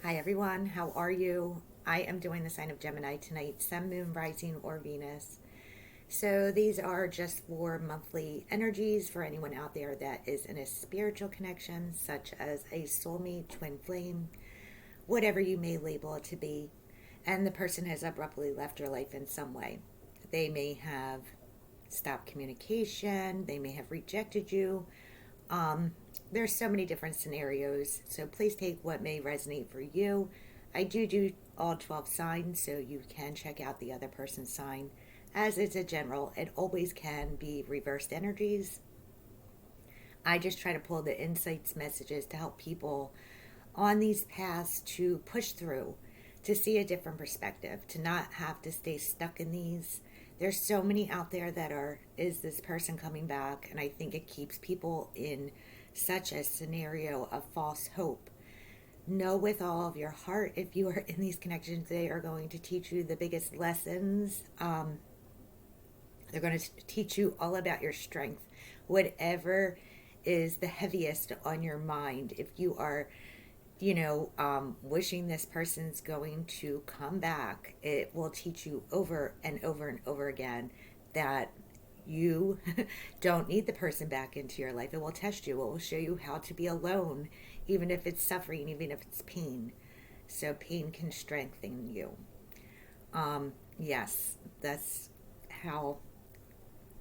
Hi everyone, how are you? I am doing the sign of Gemini tonight, Sun, Moon, Rising, or Venus. So these are just for monthly energies for anyone out there that is in a spiritual connection, such as a soulmate, twin flame, whatever you may label it to be, and the person has abruptly left your life in some way. They may have stopped communication, they may have rejected you. Um, there's so many different scenarios, so please take what may resonate for you. I do all 12 signs, so you can check out the other person's sign. As it's a general, it always can be reversed energies. I just try to pull the insights messages to help people on these paths to push through, to see a different perspective, to not have to stay stuck in these. There's so many out there that are, is this person coming back? And I think it keeps people in such a scenario of false hope. Know with all of your heart, if you are in these connections, they are going to teach you the biggest lessons. They're going to teach you all about your strength. Whatever is the heaviest on your mind, if you are wishing this person's going to come back, it will teach you over and over and over again that you don't need the person back into your life. It will test you. It will show you how to be alone, even if it's suffering, even if it's pain. So pain can strengthen you. Yes, that's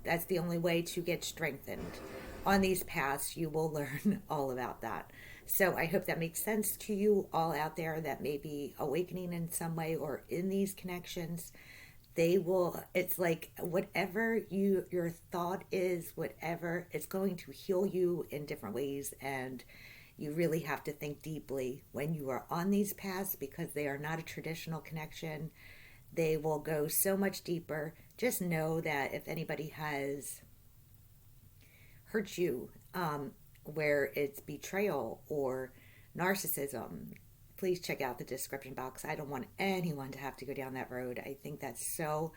the only way to get strengthened. On these paths, you will learn all about that. So I hope that makes sense to you all out there that may be awakening in some way or in these connections. They will, it's like whatever your thought is, whatever, it's going to heal you in different ways. And you really have to think deeply when you are on these paths, because they are not a traditional connection. They will go so much deeper. Just know that if anybody has hurt you, where it's betrayal or narcissism, please check out the description box. I don't want anyone to have to go down that road. I think that's so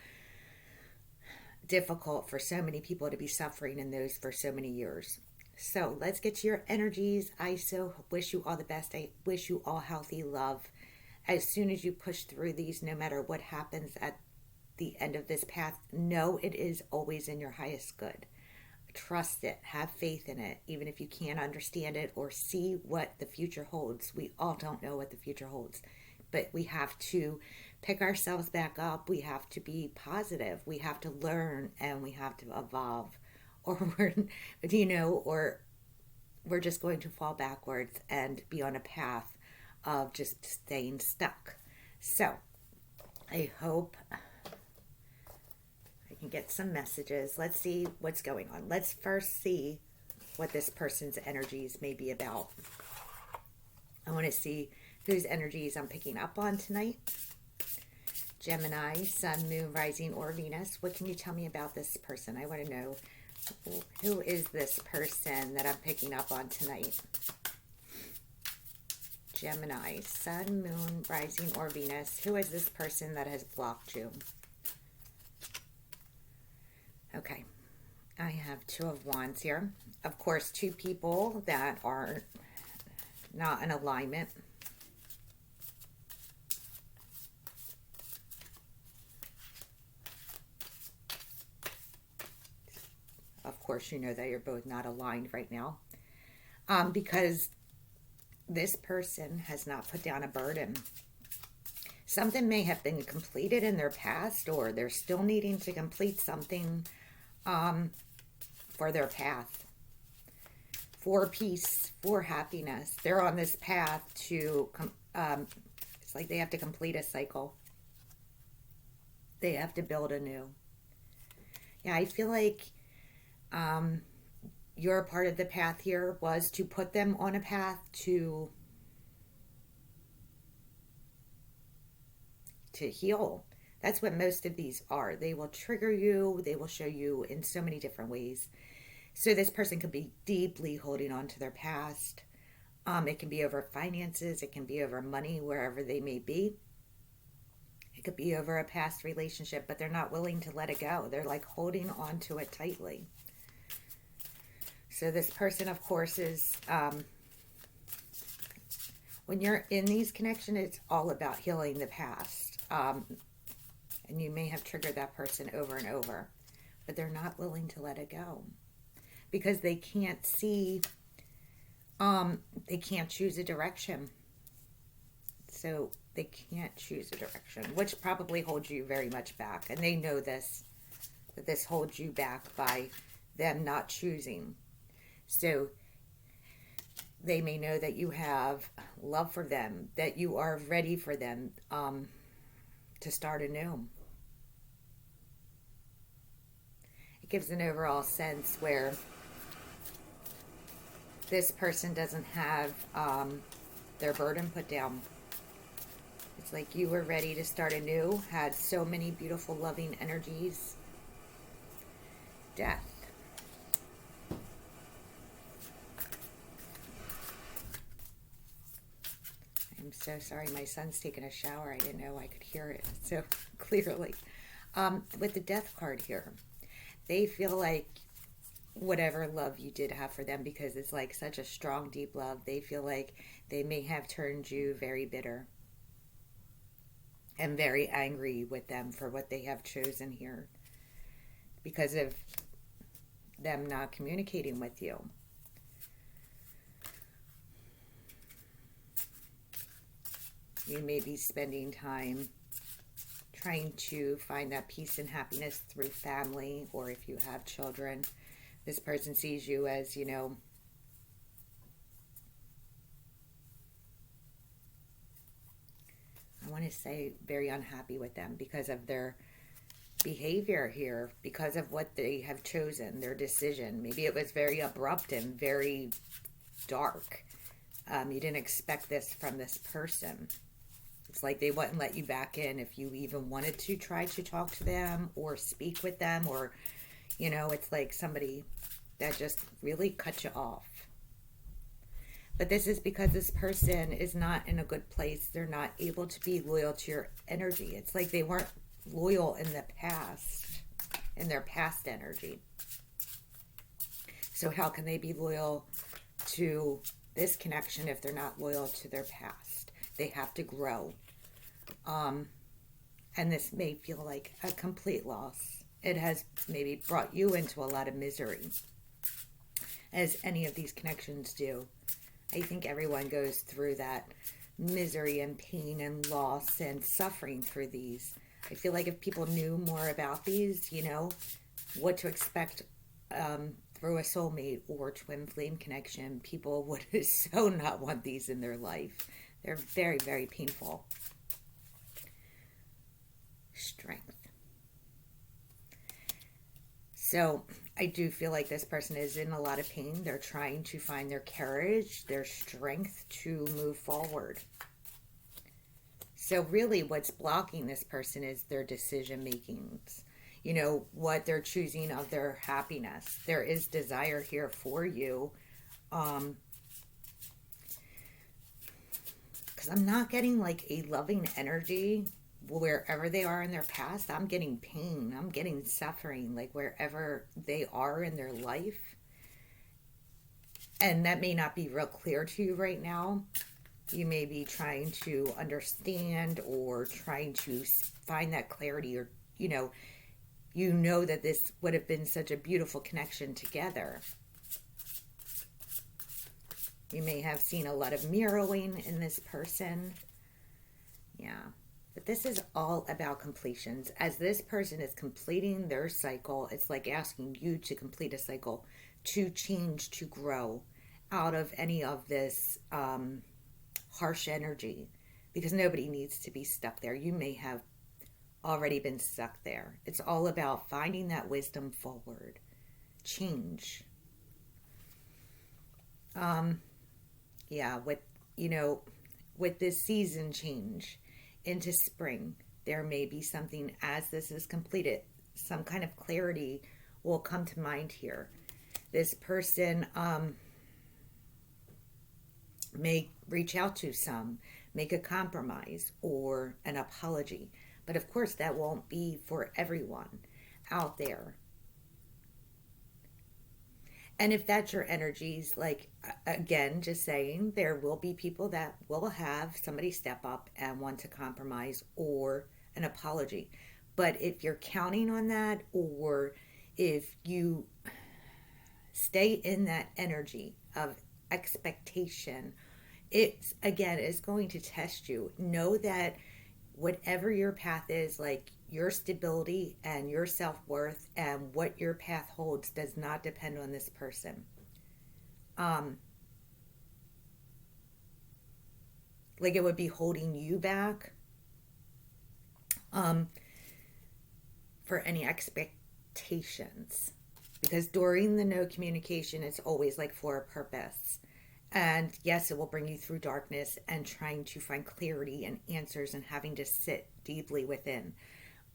difficult for so many people to be suffering in those for so many years. So let's get to your energies. I so wish you all the best. I wish you all healthy love. As soon as you push through these, no matter what happens at the end of this path, know it is always in your highest good. Trust it, have faith in it, even if you can't understand it or see what the future holds. We all don't know what the future holds, but we have to pick ourselves back up. We have to be positive. We have to learn, and we have to evolve, or or we're just going to fall backwards and be on a path of just staying stuck. So I hope can get some messages. Let's see what's going on. Let's first see what this person's energies may be about. I want to see whose energies I'm picking up on tonight. Gemini, Sun, Moon, Rising, or Venus. What can you tell me about this person? I want to know, who is this person that I'm picking up on tonight? Gemini, Sun, Moon, Rising, or Venus. Who is this person that has blocked you? Okay, I have Two of Wands here. Of course, two people that are not in alignment. Of course, you know that you're both not aligned right now, because this person has not put down a burden. Something may have been completed in their past, or they're still needing to complete something for their path, for peace, for happiness. They're on this path to, it's like they have to complete a cycle. They have to build anew. Yeah, I feel like your part of the path here was to put them on a path to heal. That's what most of these are. They will trigger you. They will show you in so many different ways. So this person could be deeply holding on to their past. It can be over finances. It can be over money, wherever they may be. It could be over a past relationship, but they're not willing to let it go. They're like holding on to it tightly. So this person, of course, is When you're in these connections, it's all about healing the past. And you may have triggered that person over and over, but they're not willing to let it go because they can't see, they can't choose a direction. So they can't choose a direction, which probably holds you very much back. And they know this, that this holds you back by them not choosing. So they may know that you have love for them, that you are ready for them to start anew. It gives an overall sense where this person doesn't have their burden put down. It's like you were ready to start anew, had so many beautiful, loving energies. Death. I'm so sorry. My son's taking a shower. I didn't know I could hear it so clearly. With the death card here, they feel like whatever love you did have for them, because it's like such a strong, deep love, they feel like they may have turned you very bitter and very angry with them for what they have chosen here because of them not communicating with you. You may be spending time trying to find that peace and happiness through family, or if you have children, this person sees you as, you know, I want to say very unhappy with them because of their behavior here, because of what they have chosen, their decision. Maybe it was very abrupt and very dark. You didn't expect this from this person. It's like they wouldn't let you back in if you even wanted to try to talk to them or speak with them, or, you know, it's like somebody that just really cut you off. But this is because this person is not in a good place. They're not able to be loyal to your energy. It's like they weren't loyal in the past, in their past energy. So how can they be loyal to this connection if they're not loyal to their past? They have to grow. And this may feel like a complete loss. It has maybe brought you into a lot of misery, as any of these connections do. I think everyone goes through that misery and pain and loss and suffering through these. I feel like if people knew more about these, you know, what to expect through a soulmate or twin flame connection, people would so not want these in their life. They're very, very painful. Strength. So I do feel like this person is in a lot of pain. They're trying to find their courage, their strength to move forward. So really what's blocking this person is their decision makings. You know, what they're choosing of their happiness. There is desire here for you. Because I'm not getting like a loving energy wherever they are in their past. I'm getting pain. I'm getting suffering, like wherever they are in their life. And that may not be real clear to you right now. You may be trying to understand or trying to find that clarity, or, you know that this would have been such a beautiful connection together. You may have seen a lot of mirroring in this person. Yeah. But this is all about completions. As this person is completing their cycle, it's like asking you to complete a cycle, to change, to grow out of any of this harsh energy. Because nobody needs to be stuck there. You may have already been stuck there. It's all about finding that wisdom forward. Change. Yeah, with this season change into spring, there may be something, as this is completed, some kind of clarity will come to mind here. This person may reach out to some, make a compromise or an apology. But of course, that won't be for everyone out there. And if that's your energies, like, again, just saying, there will be people that will have somebody step up and want to compromise or an apology. But if you're counting on that, or if you stay in that energy of expectation, it's, again, is going to test you. Know that whatever your path is, like, your stability and your self-worth and what your path holds does not depend on this person. um like, it would be holding you back um for any expectations, because during the no communication, it's always like for a purpose. And yes, it will bring you through darkness and trying to find clarity and answers and having to sit deeply within.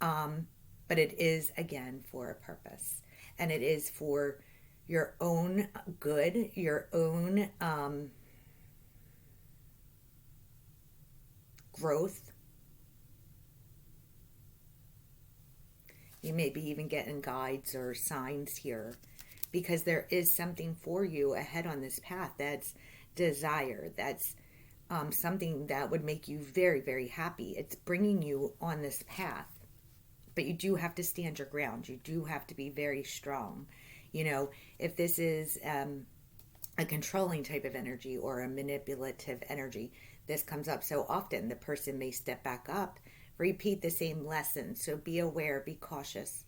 um, but it is, again, for a purpose, and it is for your own good, your own growth. You may be even getting guides or signs here, because there is something for you ahead on this path that's desire, that's something that would make you very, very happy. It's bringing you on this path. But you do have to stand your ground. You do have to be very strong. You know, if this is a controlling type of energy or a manipulative energy, this comes up so often. The person may step back up, repeat the same lesson. So be aware, be cautious,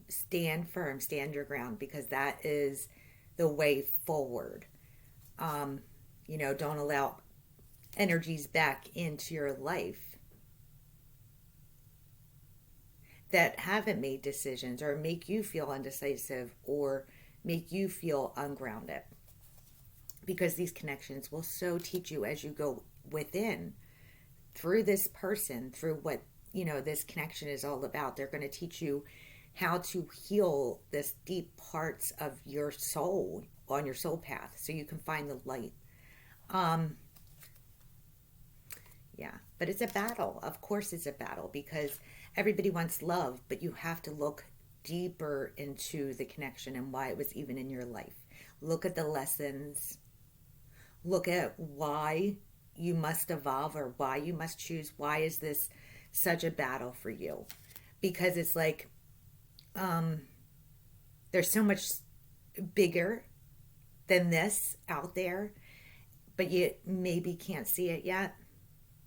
stand firm, stand your ground, because that is the way forward. Don't allow energies back into your life that haven't made decisions or make you feel undecisive or make you feel ungrounded. Because these connections will so teach you as you go within through this person, through what, this connection is all about. They're going to teach you how to heal this deep parts of your soul on your soul path so you can find the light. Yeah, but it's a battle. Of course, it's a battle, because everybody wants love, but you have to look deeper into the connection and why it was even in your life. Look at the lessons. Look at why you must evolve, or why you must choose. Why is this such a battle for you? Because it's like, there's so much bigger than this out there, but you maybe can't see it yet.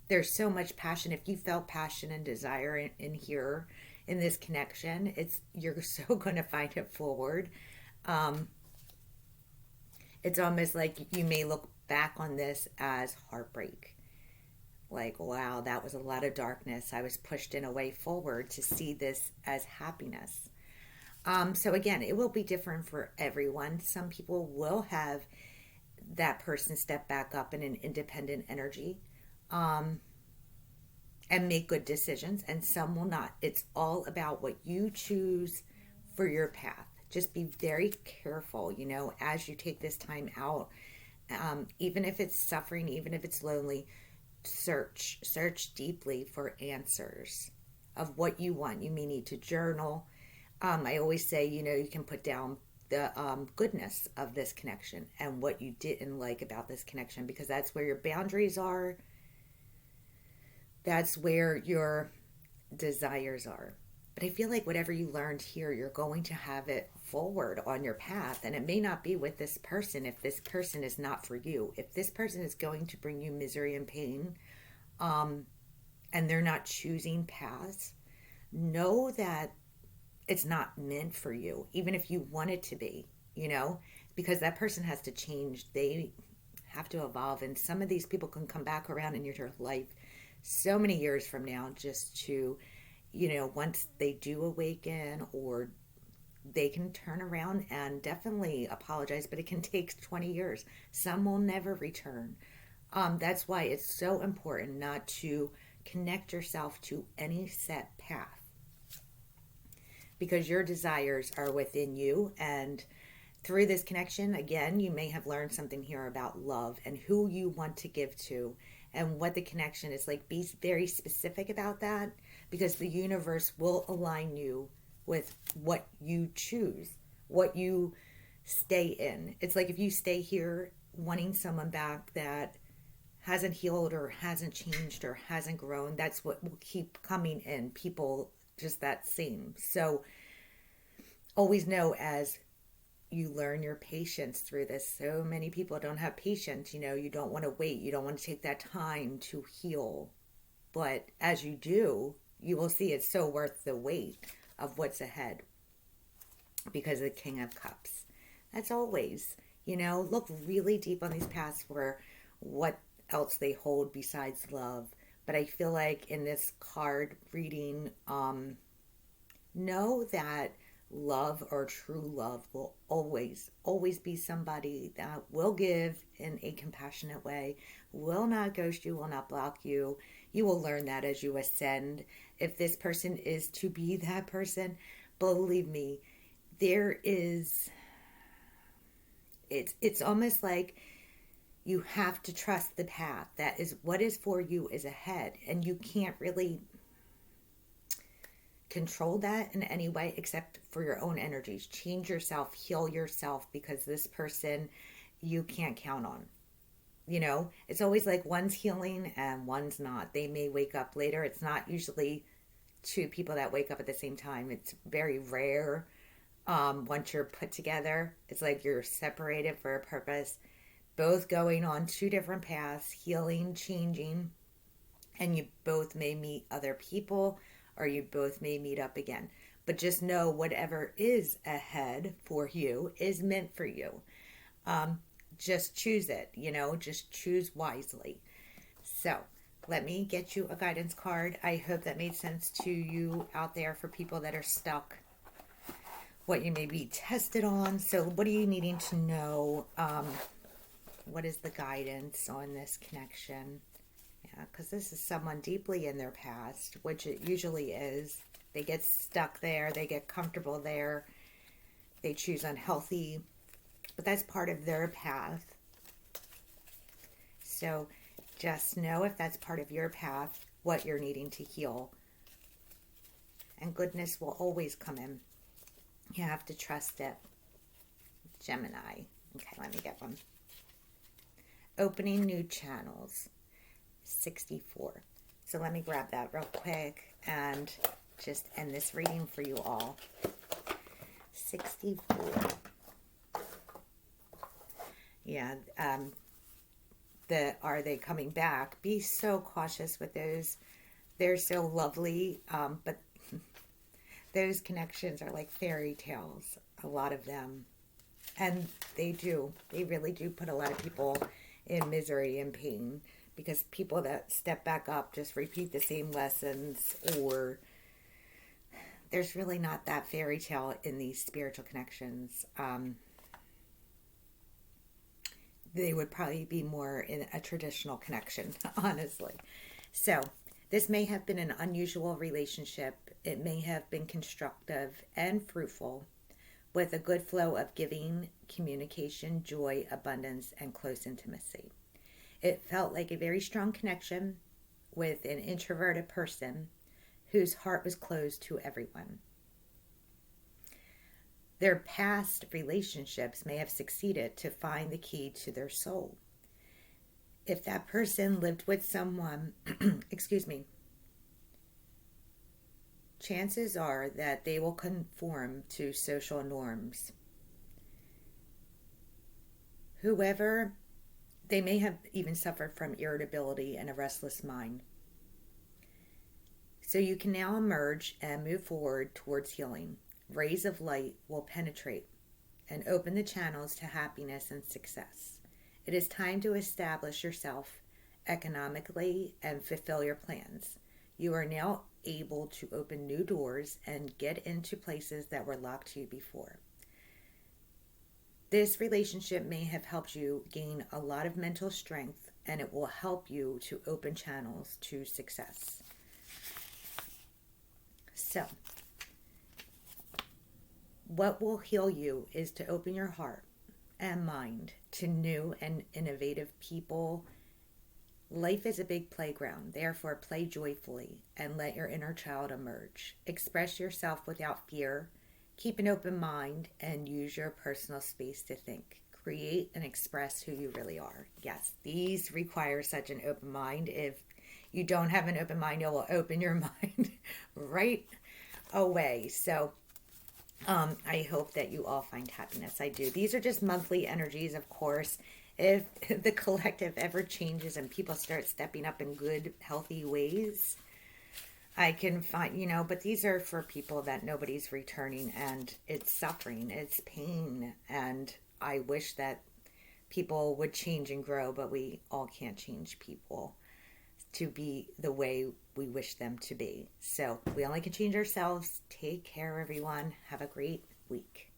There's so much passion. If you felt passion and desire in here in this connection, you're so going to find it forward. um it's almost like you may look back on this as heartbreak, like, wow, that was a lot of darkness. I was pushed in a way forward to see this as happiness. So again, it will be different for everyone. Some people will have that person step back up in an independent energy, um, and make good decisions, and some will not. It's all about what you choose for your path. Just be very careful, as you take this time out. Even if it's suffering, even if it's lonely, search deeply for answers of what you want. You may need to journal. I always say, you can put down the goodness of this connection and what you didn't like about this connection, because that's where your boundaries are. That's where your desires are. But I feel like whatever you learned here, you're going to have it forward on your path. And it may not be with this person if this person is not for you. If this person is going to bring you misery and pain, and they're not choosing paths, know that it's not meant for you, even if you want it to be, because that person has to change. They have to evolve. And some of these people can come back around in your life so many years from now, just to, once they do awaken, or they can turn around and definitely apologize, but it can take 20 years. Some will never return. That's why it's so important not to connect yourself to any set path, because your desires are within you. And through this connection, again, you may have learned something here about love and who you want to give to and what the connection is like. Be very specific about that, because the universe will align you with what you choose, what you stay in. It's like if you stay here wanting someone back that hasn't healed or hasn't changed or hasn't grown, that's what will keep coming in. People just that same. So always know as you learn your patience through this. So many people don't have patience. You don't want to wait. You don't want to take that time to heal. But as you do, you will see it's so worth the wait of what's ahead because of the King of Cups. That's always, look really deep on these paths for what else they hold besides love. But I feel like in this card reading, know that love or true love will always be somebody that will give in a compassionate way, will not ghost you, will not block you. You will learn that as you ascend. If this person is to be that person, believe me, it's almost like you have to trust the path. That is what is for you is ahead, and you can't really control that in any way except for your own energies. Change yourself, heal yourself, because this person you can't count on. It's always like one's healing and one's not. They may wake up later. It's not usually two people that wake up at the same time. It's very rare. Once you're put together, it's like you're separated for a purpose, both going on two different paths, healing, changing, and you both may meet other people or you both may meet up again. But just know whatever is ahead for you is meant for you. Just choose it, just choose wisely. So let me get you a guidance card. I hope that made sense to you out there for people that are stuck, what you may be tested on. So what are you needing to know? What is the guidance on this connection? Yeah, because this is someone deeply in their past, which it usually is. They get stuck there. They get comfortable there. They choose unhealthy. But that's part of their path. So just know if that's part of your path, what you're needing to heal. And goodness will always come in. You have to trust it. Gemini. Okay, let me get one. Opening new channels. 64. So let me grab that real quick and just end this reading for you all. 64. Yeah, are they coming back? Be so cautious with those. They're so lovely, but those connections are like fairy tales, a lot of them. And they really do put a lot of people in misery and pain, because people that step back up just repeat the same lessons, or there's really not that fairy tale in these spiritual connections. They would probably be more in a traditional connection, honestly. So this may have been an unusual relationship. It may have been constructive and fruitful, with a good flow of giving, communication, joy, abundance, and close intimacy. It felt like a very strong connection with an introverted person whose heart was closed to everyone. Their past relationships may have succeeded to find the key to their soul. If that person lived with someone, chances are that they will conform to social norms. Whoever, they may have even suffered from irritability and a restless mind. So you can now emerge and move forward towards healing. Rays of light will penetrate and open the channels to happiness and success. It is time to establish yourself economically and fulfill your plans. You are now able to open new doors and get into places that were locked to you before. This relationship may have helped you gain a lot of mental strength, and it will help you to open channels to success. So, what will heal you is to open your heart and mind to new and innovative people. Life is a big playground, therefore play joyfully and let your inner child emerge. Express yourself without fear. Keep an open mind and use your personal space to think. Create and express who you really are. Yes, these require such an open mind. If you don't have an open mind, it will open your mind right away. So I hope that you all find happiness. I do. These are just monthly energies, of course. If the collective ever changes and people start stepping up in good, healthy ways, I can find, but these are for people that nobody's returning, and it's suffering, it's pain. And I wish that people would change and grow, but we all can't change people to be the way we wish them to be. So we only can change ourselves. Take care, everyone. Have a great week.